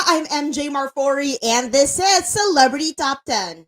I'm MJ Marfori, and this is Celebrity Top 10.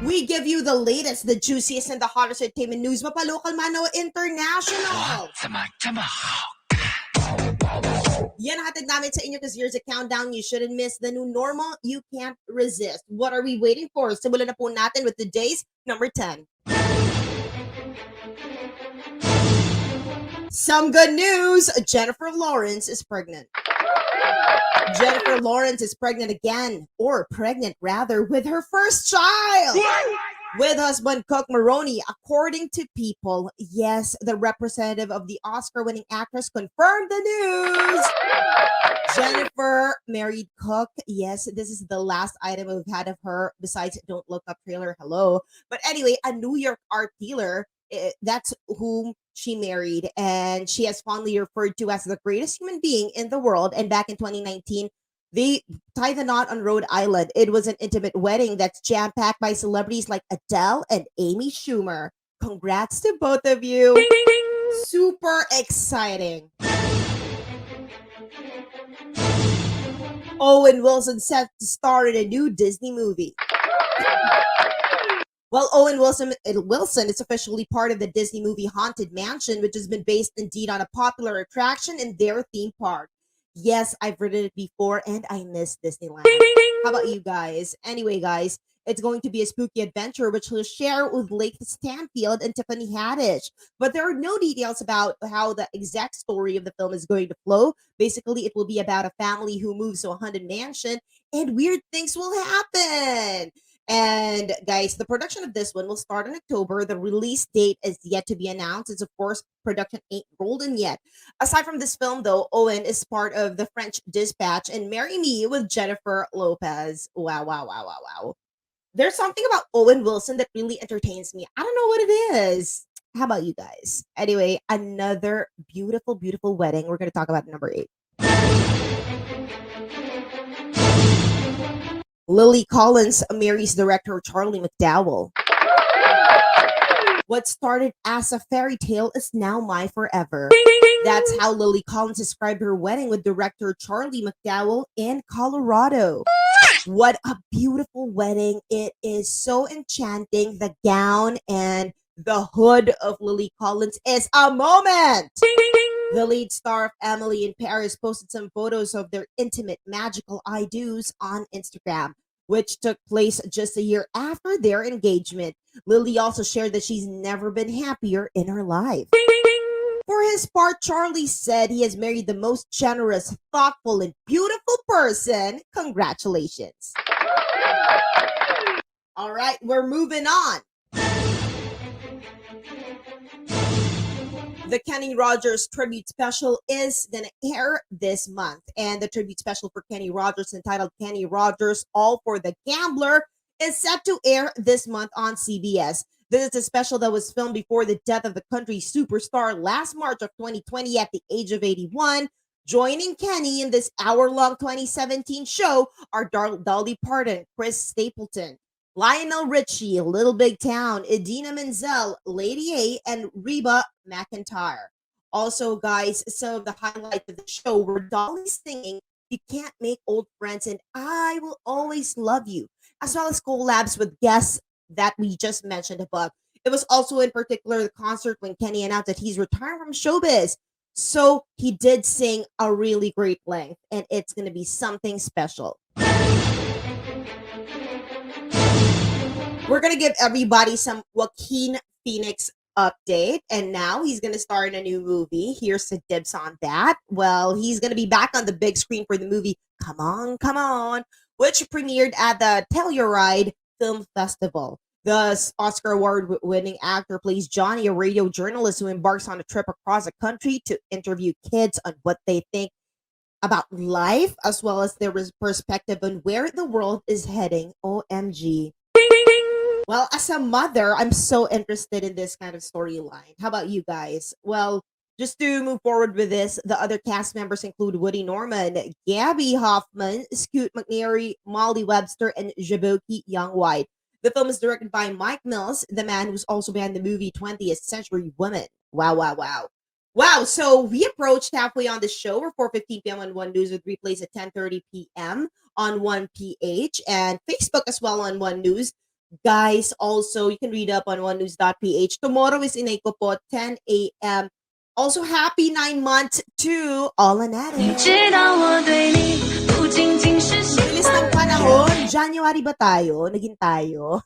We give you the latest, the juiciest, and the hottest entertainment news, mapalocal man o international. Yan ang hatid namin sa inyo because here's a countdown. You shouldn't miss the new normal. You can't resist. What are we waiting for? Simulan na po natin with today's number 10. Some good news. Jennifer Lawrence is pregnant. Jennifer Lawrence is pregnant again, or pregnant rather, with her first child. With husband Cook Maroney, according to People. Yes, the representative of the Oscar-winning actress confirmed the news. Jennifer married Cook. Yes, this is the last item we've had of her besides Don't Look Up trailer. Hello. But anyway, a New York art dealer, that's whom she married, and she has fondly referred to as the greatest human being in the world. And back in 2019, they tied the knot on Rhode Island. It was an intimate wedding that's jam-packed by celebrities like Adele and Amy Schumer. Congrats to both of you. Super exciting. Owen Wilson set to star in a new Disney movie. Well, Owen Wilson is officially part of the Disney movie Haunted Mansion, which has been based indeed on a popular attraction in their theme park. Yes, I've ridden it before, and I miss Disneyland. How about you guys? Anyway, guys, it's going to be a spooky adventure, which he'll share with Lake Stanfield and Tiffany Haddish. But there are no details about how the exact story of the film is going to flow. Basically, it will be about a family who moves to a haunted mansion, and weird things will happen. And guys, the production of this one will start in October. The release date is yet to be announced. It's, of course, production ain't rolled in yet. Aside from this film, though, Owen is part of the French Dispatch and Marry Me with Jennifer Lopez. Wow, wow, wow, wow, wow. There's something about Owen Wilson that really entertains me. I don't know what it is. How about you guys? Anyway, another beautiful, beautiful wedding. We're going to talk about number 8. Lily Collins marries director Charlie McDowell. What started as a fairy tale is now my forever. That's how Lily Collins described her wedding with director Charlie McDowell in Colorado. What a beautiful wedding. It is so enchanting. The gown and the hood of Lily Collins is a moment. The lead star of Emily in Paris posted some photos of their intimate, magical I-dos on Instagram, which took place just a year after their engagement. Lily also shared that she's never been happier in her life. For his part, Charlie said he has married the most generous, thoughtful, and beautiful person. Congratulations. All right, we're moving on. The Kenny Rogers tribute special is going to air this month. And the tribute special for Kenny Rogers, entitled Kenny Rogers, All for the Gambler, is set to air this month on CBS. This is a special that was filmed before the death of the country's superstar last March of 2020 at the age of 81. Joining Kenny in this hour-long 2017 show are Dolly Parton, Chris Stapleton, Lionel Richie, Little Big Town, Idina Menzel, Lady A, and Reba McEntire. Also, guys, some of the highlights of the show were Dolly singing You Can't Make Old Friends and I Will Always Love You, as well as collabs with guests that we just mentioned above. It was also in particular the concert when Kenny announced that he's retiring from showbiz. So he did sing a really great length, and it's going to be something special. We're going to give everybody some Joaquin Phoenix update, and now he's going to star in a new movie. Here's the dibs on that. Well, he's going to be back on the big screen for the movie Come On, Come On, which premiered at the Telluride Film Festival. The Oscar award-winning actor plays Johnny, a radio journalist who embarks on a trip across the country to interview kids on what they think about life, as well as their perspective on where the world is heading. OMG. Well, as a mother, I'm so interested in this kind of storyline. How about you guys? Well, just to move forward with this, the other cast members include Woody Norman, Gabby Hoffman, Scoot McNairy, Molly Webster, and Jaboki Young-White. The film is directed by Mike Mills, the man who's also behind the movie 20th Century Women. Wow, wow, wow. Wow, so we approached halfway on the show. We're 4:15 p.m. on One News with replays at 10:30 p.m. on One PH and Facebook as well on One News. Guys, also you can read up on onenews.ph. Tomorrow is Inay ko po 10 a.m. Also, happy 9 months to All an Addict. Bilis ng panahon. January ba tayo? Naging tayo.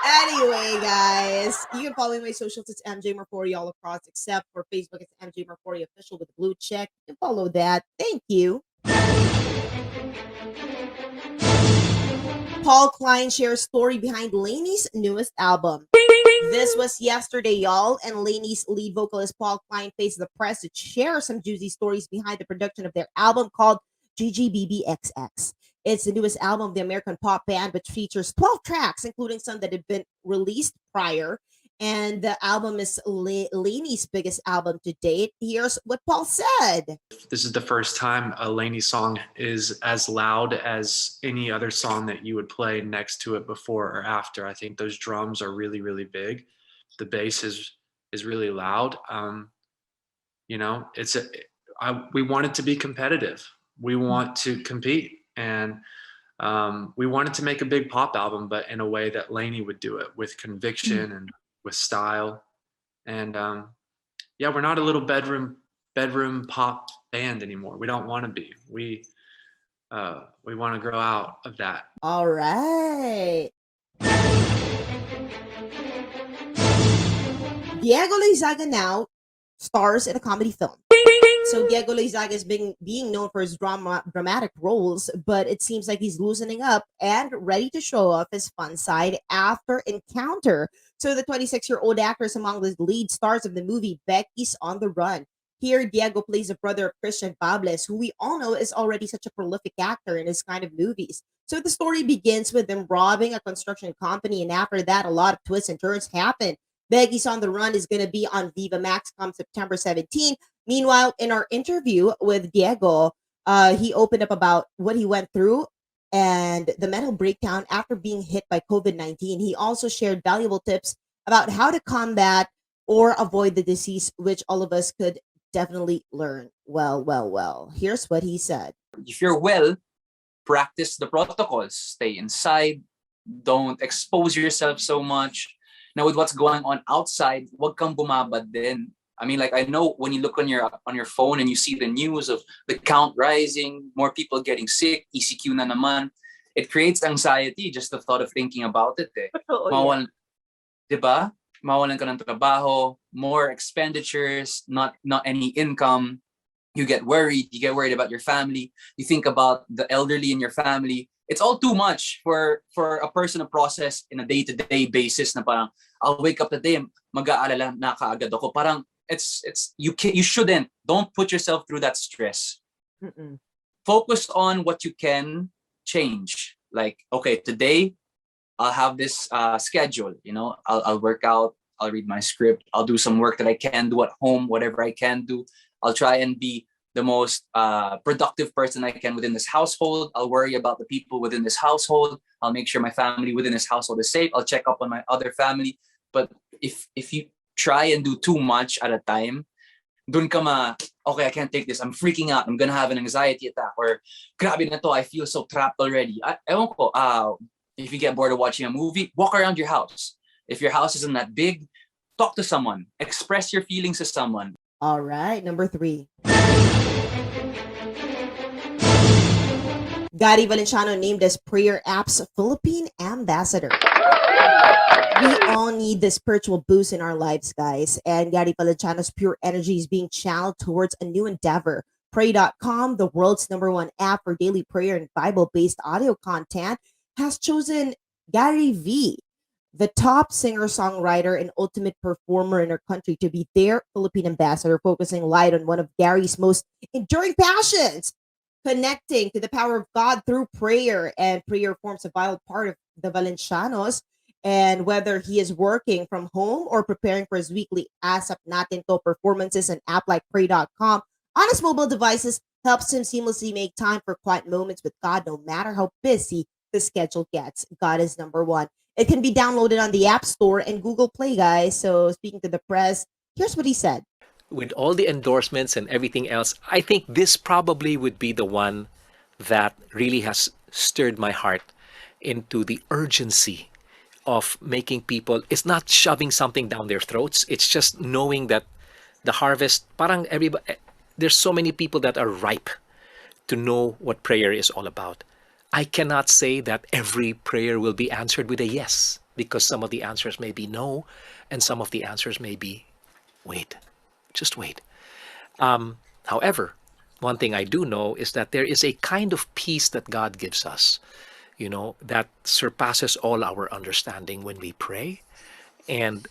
Anyway, guys, you can follow my socials. It's MJ Marfori all across, except for Facebook. It's MJ Marfori official with the blue check. You can follow that. Thank you. Paul Klein shares story behind Lainey's newest album. This was yesterday, y'all, and Lainey's lead vocalist Paul Klein faced the press to share some juicy stories behind the production of their album called GGBBXX. It's the newest album of the American pop band, which features 12 tracks, including some that had been released prior. And the album is Lainey's biggest album to date. Here's what Paul said. This is the first time a Lainey song is as loud as any other song that you would play next to it before or after. I think those drums are really, really big. The bass is really loud. You know, we want it to be competitive. We want to compete. And we wanted to make a big pop album, but in a way that Lainey would do it, with conviction and with style. And yeah, we're not a little bedroom pop band anymore. We don't want to be. We want to grow out of that. All right. Diego Loyzaga now stars in a comedy film. So Diego Loyzaga is being known for his dramatic roles, but it seems like he's loosening up and ready to show off his fun side after Encounter. So the 26-year-old actor is among the lead stars of the movie Becky's on the Run. Here, Diego plays the brother of Christian Bables, who we all know is already such a prolific actor in his kind of movies. So the story begins with them robbing a construction company, and after that, a lot of twists and turns happen. Becky's on the Run is going to be on Viva Max come September 17. Meanwhile, in our interview with Diego, he opened up about what he went through and the mental breakdown after being hit by COVID-19. He also shared valuable tips about how to combat or avoid the disease, which all of us could definitely learn. Well. Here's what he said. If you're well, practice the protocols. Stay inside. Don't expose yourself so much. Now, with what's going on outside, wag kang bumabad din. I mean, like, I know when you look on your phone and you see the news of the count rising, more people getting sick, ECQ na naman, it creates anxiety, just the thought of thinking about it. Mawalan, diba? Mawalan ka ng trabaho, more expenditures, not any income. You get worried about your family. You think about the elderly in your family. It's all too much for a person to process in a day-to-day basis na parang, I'll wake up today, mag-aalala na kaagad ako. Parang, you shouldn't. Don't put yourself through that stress. Focus on what you can change. Like, okay, today I'll have this schedule. You know, I'll work out. I'll read my script. I'll do some work that I can do at home, whatever I can do. I'll try and be the most productive person I can within this household. I'll worry about the people within this household. I'll make sure my family within this household is safe. I'll check up on my other family. But if you try and do too much at a time, dun ka okay, I can't take this. I'm freaking out. I'm gonna have an anxiety attack. Or, grabe na to, I feel so trapped already. Ewan ko, if you get bored of watching a movie, walk around your house. If your house isn't that big, talk to someone. Express your feelings to someone. All right, number 3. Gary Valenciano named as Prayer App's Philippine Ambassador. We all need this spiritual boost in our lives, guys. And Gary Valenciano's pure energy is being channeled towards a new endeavor. Pray.com, the world's #1 app for daily prayer and Bible-based audio content, has chosen Gary V, the top singer-songwriter and ultimate performer in our country, to be their Philippine ambassador, focusing light on one of Gary's most enduring passions, connecting to the power of God through prayer. And prayer forms a vital part of the Valencianos. And whether he is working from home or preparing for his weekly ASAP Natin To performances, an app like Pray.com on his mobile devices helps him seamlessly make time for quiet moments with God, no matter how busy the schedule gets. God is #1. It can be downloaded on the App Store and Google Play, guys. So speaking to the press, Here's what he said. With all the endorsements and everything else, I think this probably would be the one that really has stirred my heart into the urgency of making people. It's not shoving something down their throats. It's just knowing that the harvest, parang everybody, there's so many people that are ripe to know what prayer is all about. I cannot say that every prayer will be answered with a yes, because some of the answers may be no, and some of the answers may be wait, just wait. However, one thing I do know is that there is a kind of peace that God gives us, that surpasses all our understanding when we pray. And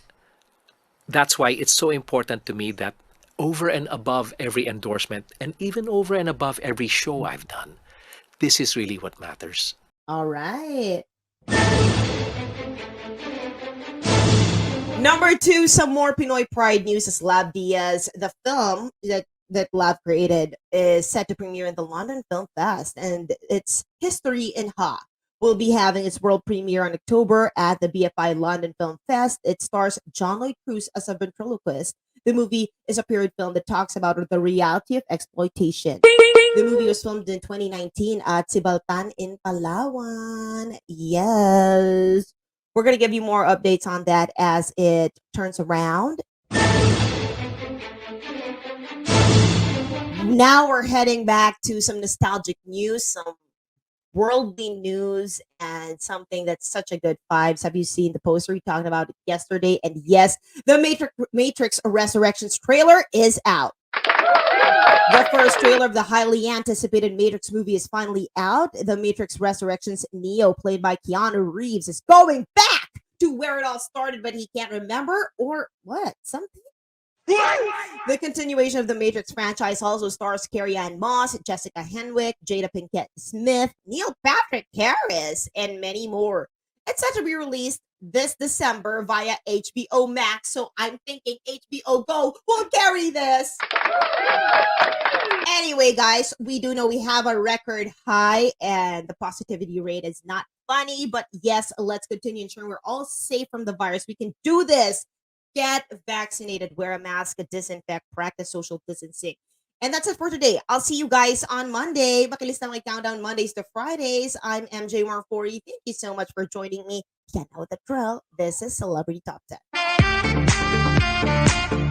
that's why it's so important to me that over and above every endorsement, and even over and above every show I've done, this is really what matters. All right. Number 2, some more Pinoy pride news is Lab Diaz. The film that Lab created is set to premiere in the London Film Fest, and its History in Ha will be having its world premiere in October at the BFI London Film Fest. It stars John Lloyd Cruz as a ventriloquist. The movie is a period film that talks about the reality of exploitation. The movie was filmed in 2019 at Sibaltan in Palawan. Yes. We're going to give you more updates on that as it turns around. Now we're heading back to some nostalgic news, some worldly news, and something that's such a good vibes. Have you seen the poster we talked about yesterday? And yes, the Matrix Resurrections trailer is out. The first trailer of the highly anticipated Matrix movie is finally out. The Matrix Resurrections Neo, played by Keanu Reeves, is going back to where it all started, but he can't remember, or what? Something? The continuation of the Matrix franchise also stars Carrie-Anne Moss, Jessica Henwick, Jada Pinkett Smith, Neil Patrick Harris, and many more. It's set to be released this December via HBO Max, so I'm thinking HBO Go will carry this. Anyway, guys, we do know we have a record high and the positivity rate is not funny, but yes, let's continue ensuring we're all safe from the virus. We can do this. Get vaccinated, wear a mask, disinfect, practice social distancing. And that's it for today. I'll see you guys on Monday. Makilis na my countdown Mondays to Fridays. I'm MJ Marfori. Thank you so much for joining me. You know the drill. This is Celebrity Top 10.